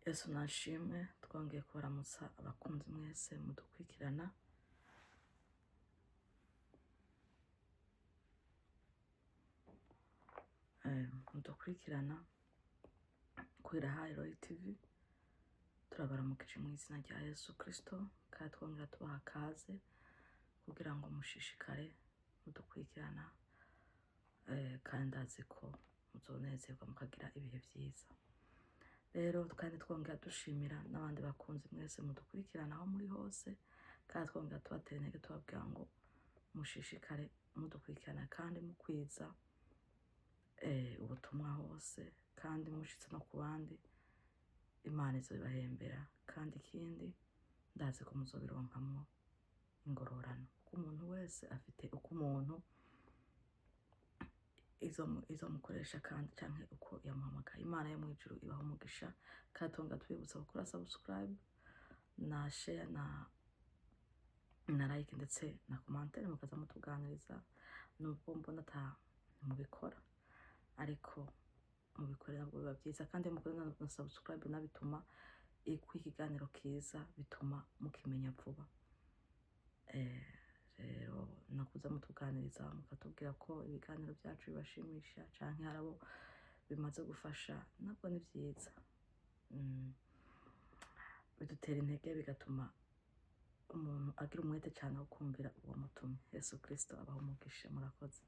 Yesu nashimwe, twongeye kubaramutsa abakunzi mwese mudukurikirana. Mudukurikirana kuri Rahayi Royal TV, turabaramukije mu izina rya Yesu Kristo, kandi twongera tubaha kaze kugira ngo mushishikare mudukurikirana, kandi ndazi ko muzonezerwa mukagira ibihe byiza. Rero kandi twongera dushimira n'abandi bakunzi mwese mudukurikirana aho muri hose, kandi twongera tubatera intege tubabwira ngo mushishikare mudukurikirana kandi mukwiza ubutumwa hose, kandi mushitse no ku bandi, Imana izobibahembera. Kandi ikindi ndazi ko muzobironkamwo ingororano, kuko umuntu wese afite uko umuntu izo mukoresha kandi canke uko yamuhamagaye. Imana yo mwijuru ibaho umugisha, kandi twongera tubibutsa gukora subscribe na share na like ndetse na commentaire, mukaza mutuganiriza. Nubwo mbona mubikora, ariko mubikorera nabwo biba byiza, kandi mukorera na subscribe nabituma ikiganiro kiza, bituma mukimenya vuba. Rero nakuza mutuganiriza mukatubwira ko ibiganiro byacu bibashimisha canke harabo bimaze gufasha, nabwo ni byiza. Bidutera intege, bigatuma umuntu agira umwete cyane wo kumvira uwo mutumye. Yesu Kristo abaho umugisha. Murakoze.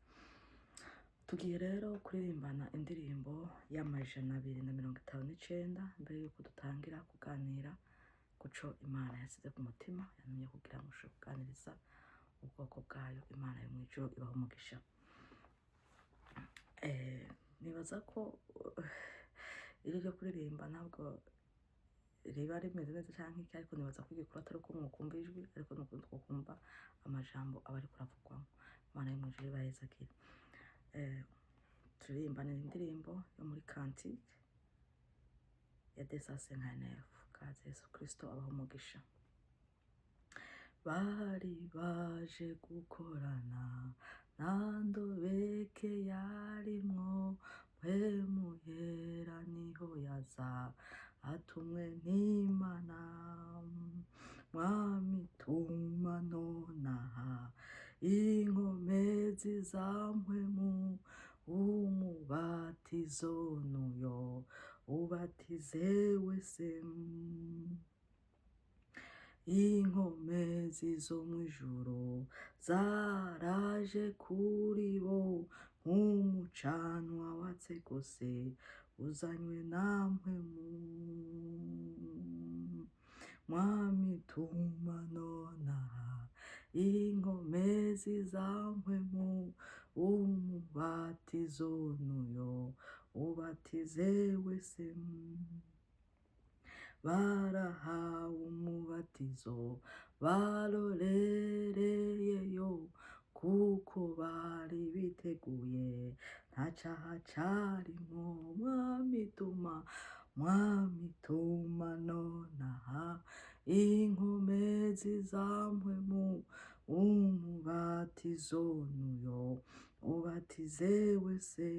Tugiye rero kuririmbana indirimbo y'amajana 259 mbere yuko dutangira kuganira kuco Imana yasize ku mutima yantumye kugira ngo ushobore kuganiriza ubwoko bwayo. Imana yo mwijuru ibaho umugisha. Nibaza ko iri ryo kuririmba ntabwo riba rimeze neza canke iki, ariko nibaza ko igikuru atari uko mwokumva ijwi, ariko nuko twokumva amajambo aba ariko aravugwamo. Imana yo mwijuru ibayezagire. Turirimbana indirimbo yo muri Cantique ya 259. Kaze Yesu Kristo abaho umugisha. Bari baje gukorana na Ndobeke yarimwo, mpwemu yera niho yaza atumwe n'Imana. Mwami tuma nonaha inkomezi za mpwemu, umubatizo nuyo ubatize wese. Inkomezi zo mwijuru zaraje kuri bo, nk'umucanwa watse gose uzanywe na mpwemu. Mwami tuma nonaha inkomezi za mpwemu, umubatizo nuyo ubatize wese. Barahawe umubatizo barorereyeyo, kuko bari biteguye nta caha carimwo. Mwami tuma nonaha inkomezi za mpwemu, umubatizo nuyo ubatize wese.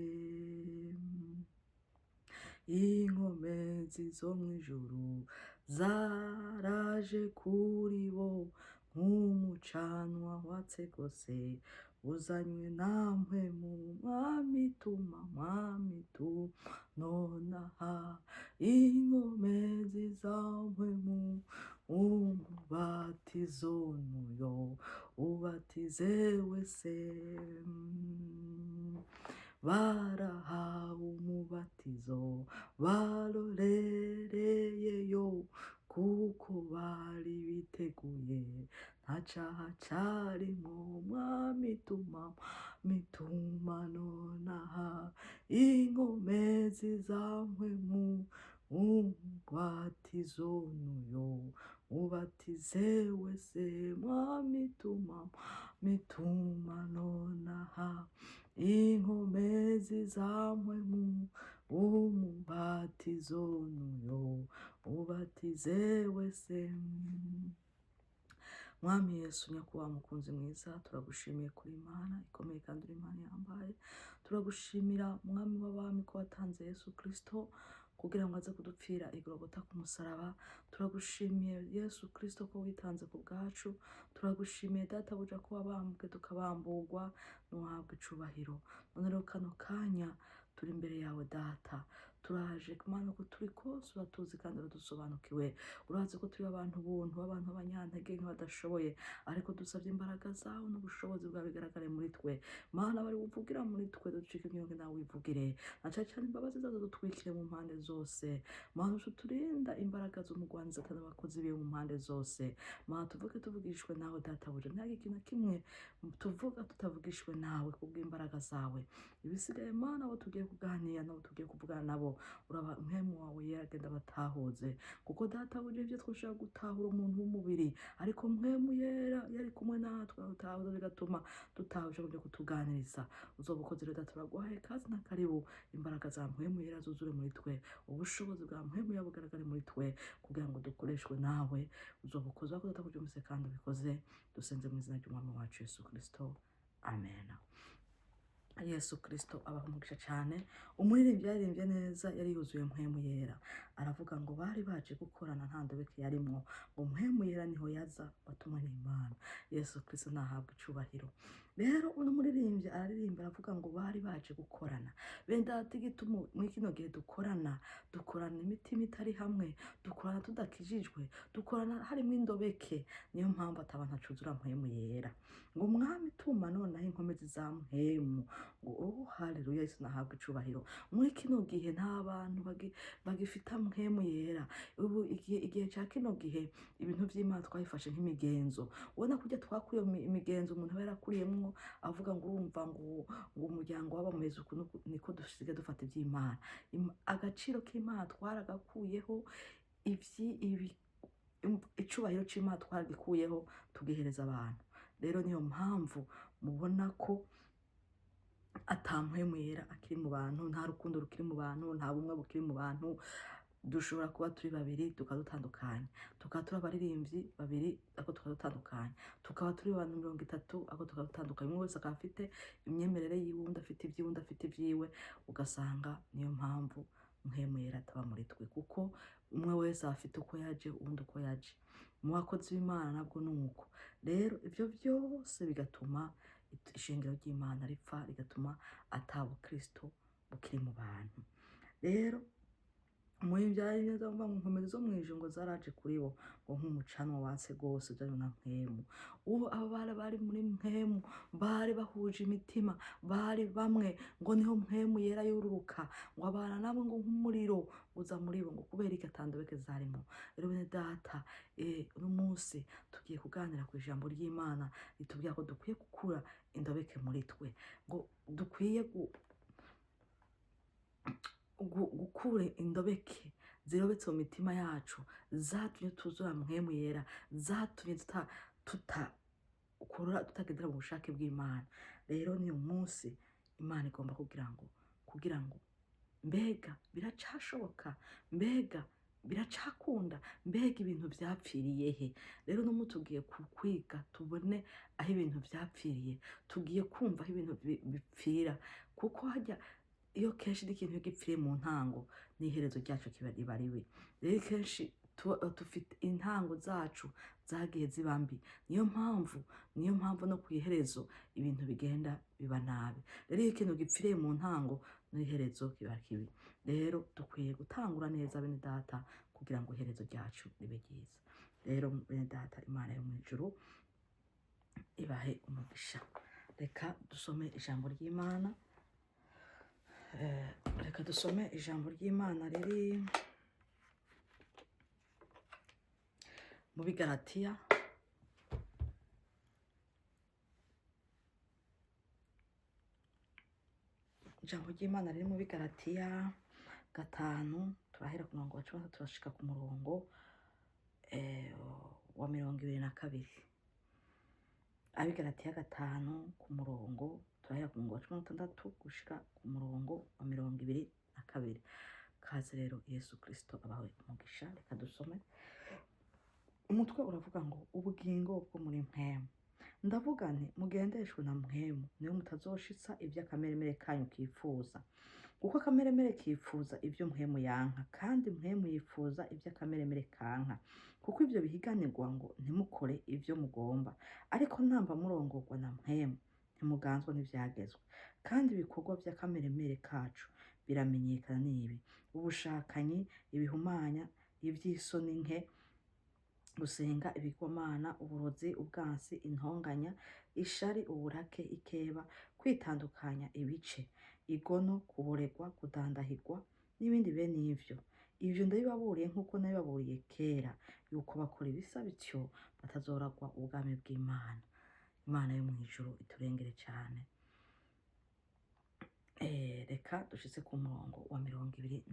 Inkomezi zo mwijuru zaraje kuri bo, nk'umucanwa watse gose uzanywe na mpwemu. Mwami tuma nonaha inkomezi za mpwemu, umubatizo nuyo ubatize wese. Barahawe umubatizo barorereyeyo, kuko bari biteguye nta caha carimwo. Mwami tuma nonaha inkomezi za mpwemu, umubatizo nuyo ubatize wese. Mwami tuma nonaha inkomezi za mpwemu, umubatizo nuyo ubatize wese. Mwami Yesu nyakubahwa mukunzi mwiza, turagushimiye kuri Imana ikomeye kandi uri Imana yambaye. Turagushimira Mwami w'abami ko watanze Yesu Kristo kugira ngo aze kudupfira igorogota ku musaraba. Turagushimiye Yesu Kristo ko witanze ku bwacu. Turagushimiye databuja ko wabambwe tukabamburwa, nuhabwe icubahiro. None rero kano kanya turi imbere yawe data, turaje Mana ko turi kose uratuzi kandi uradusobanukiwe. Urazi ko turi abantu buntu, abantu abanyantege nk'abadashoboye, ariko dusabye imbaraga zawe n'ubushobozi bwawe bigaragare muri twe. Mana bari buvugira muri twe, ducike inyonge nawe wivugire, na cane cane imbabazi zazo dutwikire mu mpande zose. Mana uturinda imbaraga z'umugwaneza kandi abakozi biwe mu mpande zose. Mana tuvuge tuvugishwe nawe databuja, ntihagire ikintu na kimwe tuvuga tutavugishwe nawe kubw'imbaraga zawe. Ibisigaye Mana abo tugiye kuganira nabo tugiye kuvugana nabo, uraba mpemu wawe yagenda batahuze, kuko databuja ivyo twoshaka gutahura umuntu w'umubiri, ariko mpemu yera yari kumwe natwe utahuza, bigatuma tutahuje kujya kutuganiriza. Uzoba ukoze rero data, turaguhaye kazi na karibu. Imbaraga za mpemu yera zuzure muri twe, ubushobozi bwa mpemu yera bugaragare muri twe, kugira ngo dukoreshwe nawe. Uzoba ukoze wako databuja umuse kandi ubikoze, dusenze mu izina ry'umwami wacu Yesu Kristo, amen. Yesu Kristo abaha umugisha cyane. Umuririmbyi yaririmbye neza, yari yuzuye mpemu yera, aravuga ngo bari baje gukorana nta ndobeke yarimwo, ngo mpemu yera niho yaza watumwe n'Imana. Yesu Kristo nahabwe icubahiro. Rero uno muririmbyi araririmba aravuga ngo bari baje gukorana. Benda igituma muri kino gihe dukorana imitima itari hamwe, dukorana tudakijijwe, dukorana harimo indobeke. Niyo mpamvu atabantu acuzura mpemu yera. Ngo umwami tuma nonaho inkomezi za mpemu. Ngo haleluya, Yesu nahabwe icubahiro. Muri kino gihe nta bantu bagifita mpemu yera. Ubu igihe cya kino gihe ibintu by'Imana twabifashe nk'imigenzo. Ubona kujya twakuye imigenzo umuntu aba yarakuriyemwo, avuga ngo urumva ngo umuryango w'abameze ukuntu, niko dusigaye dufata iby'Imana. Agaciro k'Imana twaragakuyeho, icubahiro c'Imana twaragikuyeho tugihereza abantu. Rero niyo mpamvu mubona ko ata mpemu yera akiri mu bantu, nta rukundo rukiri mu bantu, nta bumwe bukiri mu bantu. Dushobora kuba turi babiri tukadutandukanya, tukaba turi abaririmbyi babiri ariko tukadutandukanya, tukaba turi abantu 30 ariko tukadutandukanya. Umwe wese akaba afite imyemerere yiwe, undi afite ibyiwe, undi afite ibyiwe. Ugasanga niyo mpamvu mpemu yera ataba muri twe, kuko umwe wese afite uko yaje, undi uko yaje. Mu bakozi b'Imana nabwo nuko. Rero ivyo byose bigatuma ishengero ry'Imana ripfa, rigatuma atabo Kristo bukiri mu bantu. Rero umuhimbyi neza ngo inkomezi zo mwijuru ngo zaraje kuri bo, ngo nk'umucanwa watse gose ujanye na mpemu. Uwo abo bari muri mpemu, bari bahuje imitima, bari bamwe, ngo niho mpemu yera yururuka, ngo abana nabo ngo nk'umuriro uza muri bo, ngo kubera iki atandobeke zarimo. Rero bene data, uno munsi tugiye kuganira ku ijambo ry'Imana ritubwira ko dukwiye gukura indobeke muri twe, ngo dukwiye gukure indobeke zirobetse mu mitima yacu, zatumye tuzura mpemu yera, zatumye tutagendera mu bushake bw'Imana. Rero niyo munsi Imana igomba kugira ngo mbega biracashoboka, mbega biracakunda, mbega ibintu byapfiriye he. Rero no tugiye kwiga tubone aho ibintu byapfiriye, tugiye kumva aho ibintu bipfira, kuko hajya iyo kenshi n'ikintu gipfiriye mu ntango, n'iherezo ryacu kiba riba ribi. Rero kenshi dufite intango zacu zagiye ziba mbi, niyo mpamvu no kwiherezo ibintu bigenda biba nabi. Rero iyo ikintu gipfiriye mu ntango, n'iherezo kiba kibi. Rero dukwiye gutangura neza bene data, kugira ngo iherezo ryacu ribe ryiza. Rero bene data, Imana yo mu ijuru ibahe umugisha. Reka dusome ijambo ry'Imana. Reka dusome ijambo ry'Imana riri mu Bigalatiya, ijambo ry'Imana riri mu Bigalatiya 5, turahera ku murongo wa 10 turashika ku murongo wa 22. Abigalatiya 5 ku murongo turahera ku murongo wa 16 gushika ku murongo wa 22. Kaze rero Yesu Kristo abawe umugisha. Reka dusome. Umutwe uravuga ngo ubugingo bwo muri mpemu. Ndavuga nti mugendeshwe na mpemu, niyo mutazoshitsa iby'akameremere kanyu kifuza. kuko akameremere kifuza ibyo mpwemu yanka, kandi mpwemu yifuza ibyo akameremere kanka. Kuko ibyo bihiganirwa ngo ntimukore ibyo mugomba, ariko namba murongorwa na mpwemu ntimuganzwa n'ivyagezwe. Kandi ibikorwa by'akameremere kacu biramenyekana n'ibi: ubushakanyi, ibihumanya, ivy'isoni nke, gusenga ibigirwamana, uburozi, ubwansi, intonganya, ishari, uburake, ikeba, kwitandukanya ibice, igono, kuboregwa, kudandahirwa n'ibindi bene ivyo. Ivyo ndabibaburiye nk'uko nabibaburiye kera, yuko bakora ibisa bityo batazoragwa ubwami bw'Imana. Imana yo mw'ijuru iturengere cyane. Reka dushitse ku murongo wa 21.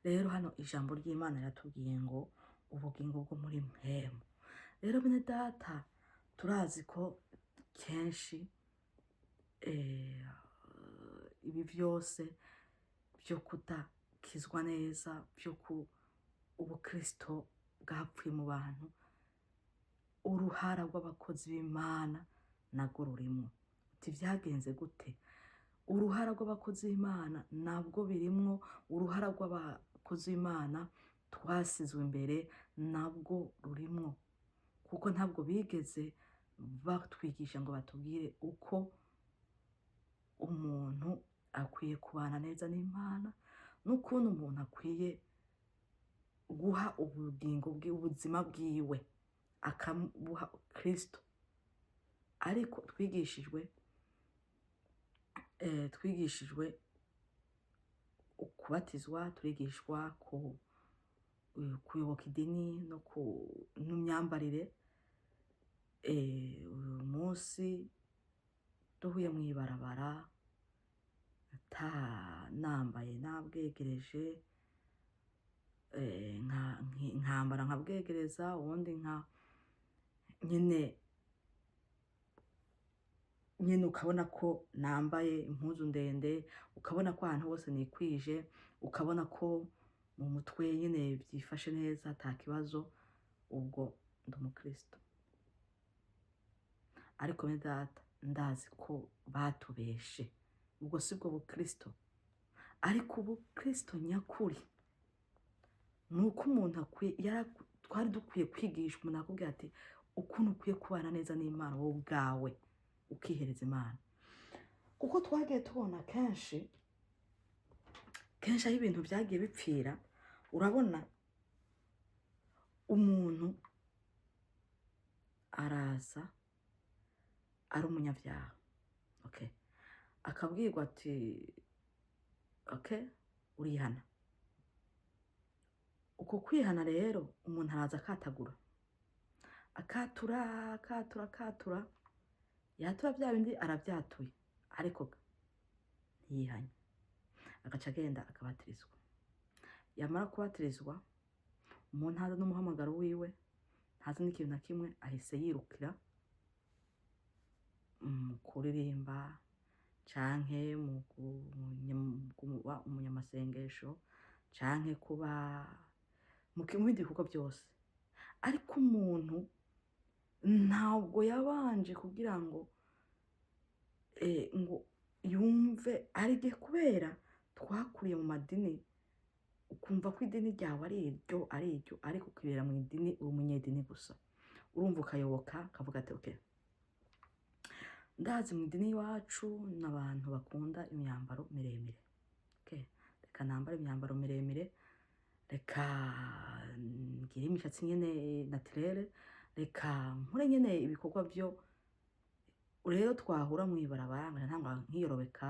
Rero hano ijambo ry'Imana riratubwiye ngo ubugingo bwo muri mpwemu. Rero bene data, turazi ko kenshi ibi byose byo kudakizwa neza, byo ubukristo bwapfuye mu bantu, uruhara rw'abakozi b'Imana nabwo rurimwo. Uti vyagenze gute? Uruhara rw'abakozi b'Imana nabwo birimwo, uruhara rw'abakozi b'Imana twasizwe imbere nabwo rurimwo, kuko ntabwo bigeze batwigisha ngo batubwire uko umuntu akwiye kubana neza n'Imana, n'ukuntu umuntu akwiye guha ubugingo bwe, ubuzima bwiwe akabuha Kristo. Ariko twigishijwe kubatizwa, turigishwa kuyoboka idini n'imyambarire. Uyu munsi duhuye mw'ibarabara nambaye nabwegereje, nkambara nkabwegereza, ubundi nyene ukabona ko nambaye impuzu ndende, ukabona ko ahantu hose nikwije, ukabona ko mu mutwe nyene byifashe neza ata kibazo, ubwo ndi umukristo. Ariko bene data, ndazi ko batubeshe, ubwo sibwo bukristo. Ariko ubukristo nyakuri nuko umuntu twari dukwiye kwigisha umuntu akubwira ati ukuntu ukwiye kubana neza n'Imana wowe ubwawe, ukihereza Imana. Kuko twagiye tubona kenshi aho ibintu byagiye bipfira. Urabona umuntu araza ari umunyabyaha, akabwirwa ati urihana. Uko kwihana rero umuntu araza akatagura, akatura, yatura bya bindi arabyatuye, ariko ntiyihanye. Agaca agenda akabatirizwa. Yamara kubatirizwa, umuntu ntazi n'umuhamagaro wiwe, ntazi n'ikintu na kimwe, ahise yirukira mu kuririmba canke mu kuba umunyamasengesho canke kuba mu bindi bikorwa byose. Ariko umuntu ntabwo yabanje kugira ngo yumve arige, kubera twakuriye mu madini, ukumva ko idini ryawe ari iryo, ariko ukibera mu idini uri umunyedini gusa. Urumva ukayoboka, ukavuga ati ndazi mu idini iwacu n'abantu bakunda imyambaro miremire, reka nambare imyambaro miremire, reka ngire imishatsi nyene naturelle, reka nkore nyene ibikorwa byo. Rero twahura mw'ibarabara ntangwa nkiyorobeka,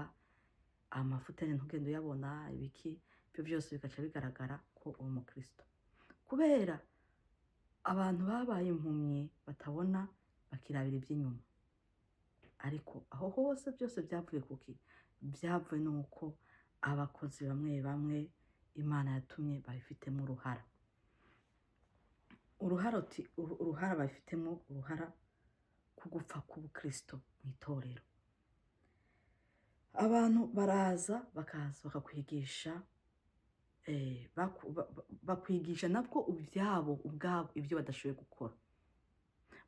amafuta ntugende uyabona, ibiki byo byose bigaca bigaragara ko uri umukristo, kubera abantu babaye impumyi batabona, bakirabira iby'inyuma. Ariko aho hose byose byavuye kuki? Byavuye nuko abakozi bamwe Imana yatumye babifitemo uruhara. Uruhara babifitemo uruhara ku gupfa k'ubukristo mw'itorero. Abantu baraza bakakwigisha, bakwigisha nabwo ubwabo ibyo badashoboye gukora,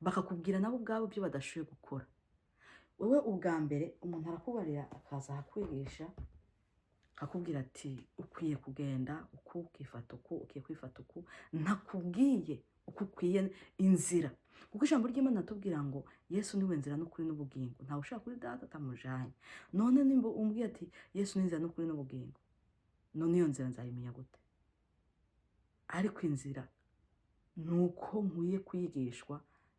bakakubwira nabo ubwabo ibyo badashoboye gukora. Wowe ubwa mbere umuntu arakubarira, akaza akakwigisha, akakubwira ati ukwiye kugenda uku, ukifata uku, ukiye kwifata uku, ntakubwiye uko ukwiye inzira. Kuko ijambo ry'Imana atubwira ngo Yesu niwe nzira n'ukuri n'ubugingo, ntawe ushaka kuri data atamujanye. None nimba umbwiye ati Yesu ni inzira n'ukuri n'ubugingo, none iyo nzira nzayimenya gute? Ariko inzira nuko nkwiye kwigishwa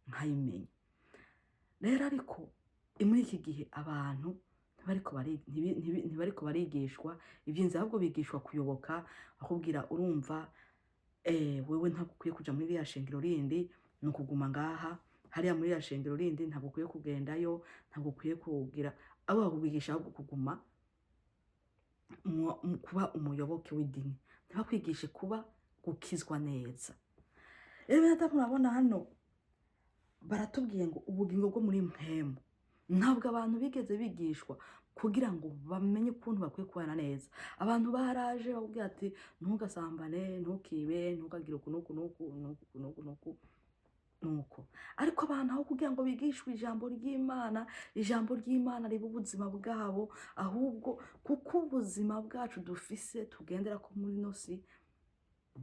nkayimenya. Rero ariko muri iki gihe abantu ntibariko barigishwa ivy'inzira, ahubwo bigishwa kuyoboka, akubwira urumva wewe ntabwo ukwiye kuja muri ririya shengero rindi, ni ukuguma ngaha, hariya muri ririya shengero rindi ntabwo ukwiye kugendayo, ntabwo ukwiye kugira, abo bakubigisha ahubwo kuguma kuba umuyoboke w'idini, ntibakwigishe kuba gukizwa neza. Rero bene murabona hano baratubwiye ngo ubugingo bwo muri mpwemu, ntabwo abantu bigeze bigishwa kugira ngo bamenye ukuntu bakwiye kubana neza. Abantu baraje bakubwira ati ntugasambane, ntukibe, ntugagire uku n'uku n'uku n'uku n'uku n'uku nuko. Ariko abantu aho kugira ngo bigishwe ijambo ry'Imana riba ubuzima bwabo, ahubwo kuko ubuzima bwacu dufise tugendera ko muri no si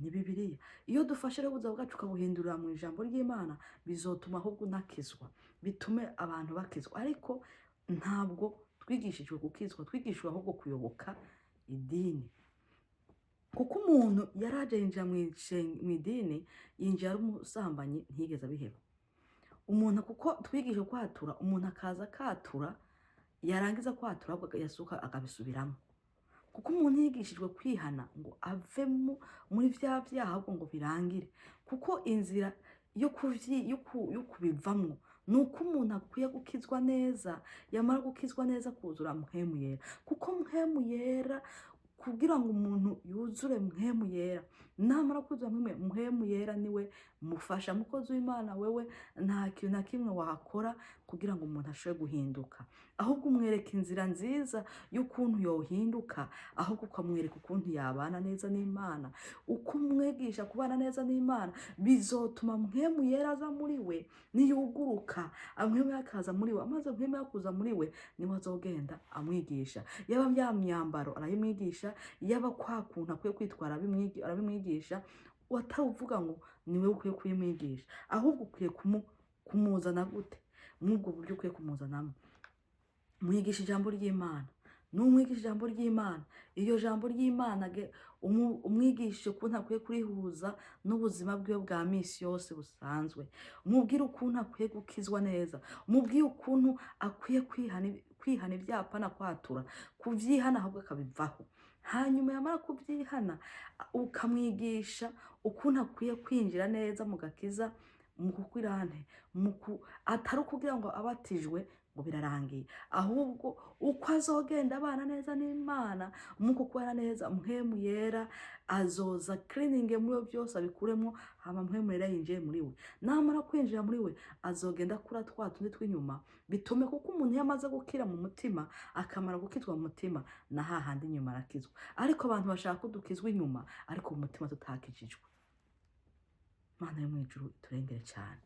ni Bibiliya. Iyo dufashe rero ubuzima bwacu ukabuhindurira mu ijambo ry'Imana, bizotuma ahubwo unakizwa, bitume abantu bakizwa. Ariko ntabwo twigishijwe gukizwa, twigishijwe ahubwo kuyoboka idini. Kuko umuntu yaraje yinjira mu idini, yinjira ari umusambanyi, ntiyigeze abiheba. Umuntu kuko twigishije kwatura, umuntu akaza akatura, yarangiza kwatura ahubwo yasuka akabisubiramo. Kuko umuntu yigishijwe kwihana ngo ave muri vya vyaha ahubwo ngo birangire. Kuko inzira yo kubivamwo nuko umuntu akwiye gukizwa neza, yamara gukizwa neza kuzura mpwemu yera. Kuko mpwemu yera, kugira ngo umuntu yuzure mpwemu yera, namara kuzura mpwemu yera niwe mufasha. Mukozi w'Imana, wewe nta kintu na kimwe wakora kugira ngo umuntu ashobore guhinduka, ahubwo umwereka inzira nziza y'ukuntu yohinduka, ahubwo ukamwereka ukuntu yabana neza n'Imana. Uko umwigisha kubana neza n'Imana, bizotuma mpwemu yera aza muri we, niyuguruka mpwemu yakaza muri we, amaze mpwemu yakuza muri we, niwe azogenda amwigisha. Yaba bya myambaro arayimwigisha, yaba kwa kuntu akwiye kwitwara arabimwigisha. Watavuga ngo niwe ukwiye kuyimwigisha, ahubwo ukwiye kumuzana gute? Mwubwo buryo ukwiye kumuzanamo, mwigisha ijambo ry'Imana. Numwigisha ijambo ry'Imana, iyo jambo ry'Imana umwigisha ukuntu akwiye kurihuza n'ubuzima bwiwe bwa misi yose busanzwe. Umubwire ukuntu akwiye gukizwa neza, umubwire ukuntu akwiye kwihana ivyapa na kwatura, kuvyihana ahubwo akabivaho. Hanyuma yamara kuvyihana, ukamwigisha ukuntu akwiye kwinjira neza mu gakiza, mu kukwirane, atari ukugira ngo abatijwe ngo birarangiye, ahubwo uko azogenda abana neza n'Imana, muko kubana neza mpwemu yera azoza cleaning muri byose abikuremo, hama mpwemu yera yinjiye muri we. Namara kwinjira muri we, azogenda kura twatundi twinyuma, bitume kuko umuntu yamaze gukira mu mutima, akamara gukizwa mu mutima, na hahandi inyuma arakizwa. Ariko abantu bashaka kudukizwa inyuma, ariko mu mutima tutakijijwe. Mana yo mu ijuru iturengere cyane.